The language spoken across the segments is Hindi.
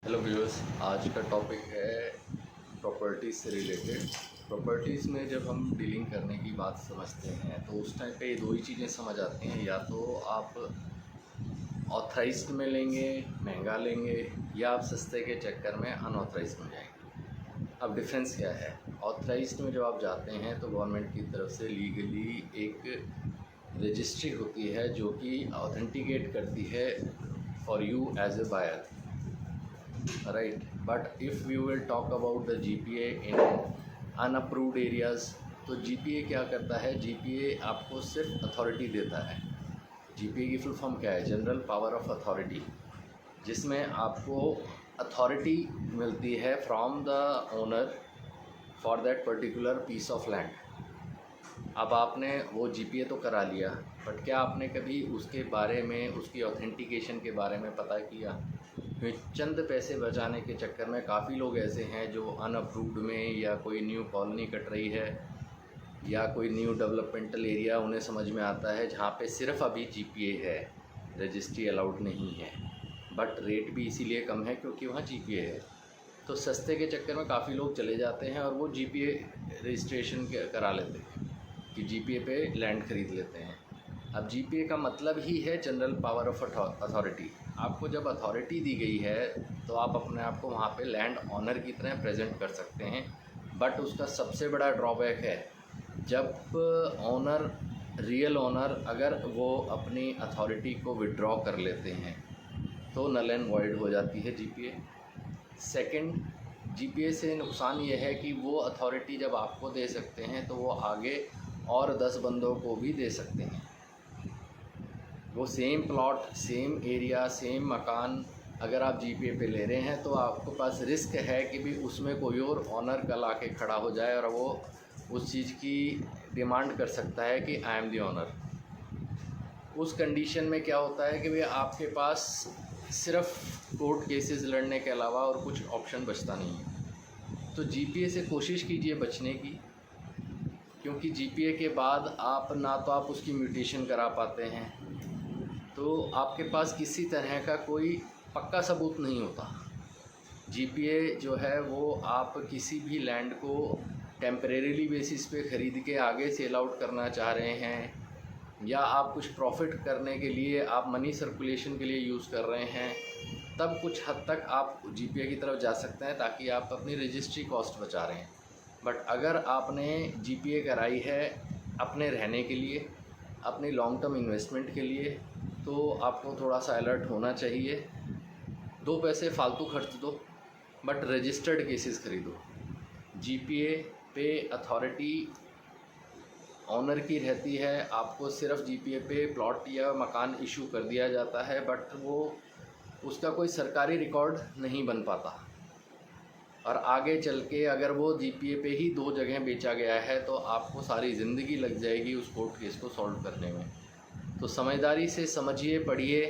हेलो व्यूअर्स, आज का टॉपिक है प्रॉपर्टीज़ से रिलेटेड। प्रॉपर्टीज़ में जब हम डीलिंग करने की बात समझते हैं तो उस टाइम पे दो ही चीज़ें समझ आती हैं, या तो आप ऑथराइज्ड में लेंगे, महंगा लेंगे, या आप सस्ते के चक्कर में अनऑथराइज्ड में जाएंगे। अब डिफरेंस क्या है? ऑथराइज्ड में जब आप जाते हैं तो गवर्नमेंट की तरफ से लीगली एक रजिस्ट्री होती है जो कि ऑथेंटिकेट करती है for you as a buyer, right? But if we will talk about the GPA in unapproved areas, तो GPA क्या करता है? GPA आपको सिर्फ अथॉरिटी देता है। GPA की फुल फॉर्म क्या है? जनरल पावर ऑफ अथॉरिटी, जिसमें आपको अथॉरिटी मिलती है from the owner for that particular piece of land. अब आपने वो GPA तो करा लिया, बट क्या आपने कभी उसके बारे में, उसकी ऑथेंटिकेशन के बारे में पता किया? चंद पैसे बचाने के चक्कर में काफ़ी लोग ऐसे हैं जो अनअप्रूव्ड में, या कोई न्यू कॉलोनी कट रही है या कोई न्यू डेवलपमेंटल एरिया उन्हें समझ में आता है जहाँ पे सिर्फ अभी GPA है, रजिस्ट्री अलाउड नहीं है, बट रेट भी इसीलिए कम है क्योंकि वहाँ GPA है। तो सस्ते के चक्कर में काफ़ी लोग चले जाते हैं और वो GPA रजिस्ट्रेशन करा लेते हैं कि GPA पे लैंड ख़रीद लेते हैं। अब GPA का मतलब ही है जनरल पावर ऑफ अथॉरिटी। आपको जब अथॉरिटी दी गई है तो आप अपने आप को वहाँ पे लैंड ऑनर की तरह प्रेजेंट कर सकते हैं, बट उसका सबसे बड़ा ड्रॉबैक है जब ओनर, रियल ओनर, अगर वो अपनी अथॉरिटी को विड्रॉ कर लेते हैं तो नल एंड वॉइड हो जाती है GPA। सेकंड, GPA से नुकसान ये है कि वो अथॉरिटी जब आपको दे सकते हैं तो वो आगे और 10 बंदों को भी दे सकते हैं। वो same plot, same area, same मकान अगर आप GPA पे ले रहे हैं तो आपके पास रिस्क है कि भी उसमें कोई और ऑनर कल आके खड़ा हो जाए और वो उस चीज़ की डिमांड कर सकता है कि आई एम दी ऑनर। उस कंडीशन में क्या होता है कि भाई आपके पास सिर्फ कोर्ट केसेस लड़ने के अलावा और कुछ ऑप्शन बचता नहीं है। तो GPA से कोशिश कीजिए बचने की, क्योंकि GPA के बाद आप ना तो आप उसकी म्यूटेशन करा पाते हैं, तो आपके पास किसी तरह का कोई पक्का सबूत नहीं होता। GPA जो है वो आप किसी भी लैंड को टेम्परेरीली बेसिस पे ख़रीद के आगे सेल आउट करना चाह रहे हैं, या आप कुछ प्रॉफिट करने के लिए, आप मनी सर्कुलेशन के लिए यूज़ कर रहे हैं, तब कुछ हद तक आप GPA की तरफ जा सकते हैं ताकि आप अपनी रजिस्ट्री कॉस्ट बचा रहे हैं। बट अगर आपने GPA कराई है अपने रहने के लिए, अपनी लॉन्ग टर्म इन्वेस्टमेंट के लिए, तो आपको थोड़ा सा अलर्ट होना चाहिए। 2 पैसे फालतू खर्च दो, बट रजिस्टर्ड केसेस खरीदो। GPA पे अथॉरिटी ऑनर की रहती है, आपको सिर्फ GPA पे प्लॉट या मकान इशू कर दिया जाता है, बट वो उसका कोई सरकारी रिकॉर्ड नहीं बन पाता। और आगे चल के अगर वो GPA पे ही 2 जगह बेचा गया है तो आपको सारी ज़िंदगी लग जाएगी उस कोर्ट केस को सॉल्व करने में। तो समझदारी से समझिए, पढ़िए,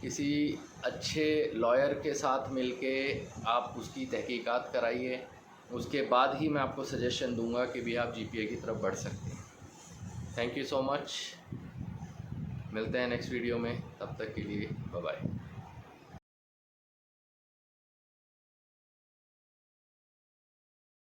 किसी अच्छे लॉयर के साथ मिलके आप उसकी तहकीकात कराइए। उसके बाद ही मैं आपको सजेशन दूंगा कि भी आप GPA की तरफ बढ़ सकते हैं। Thank you so much. मिलते हैं नेक्स्ट वीडियो में, तब तक के लिए बाय बाय।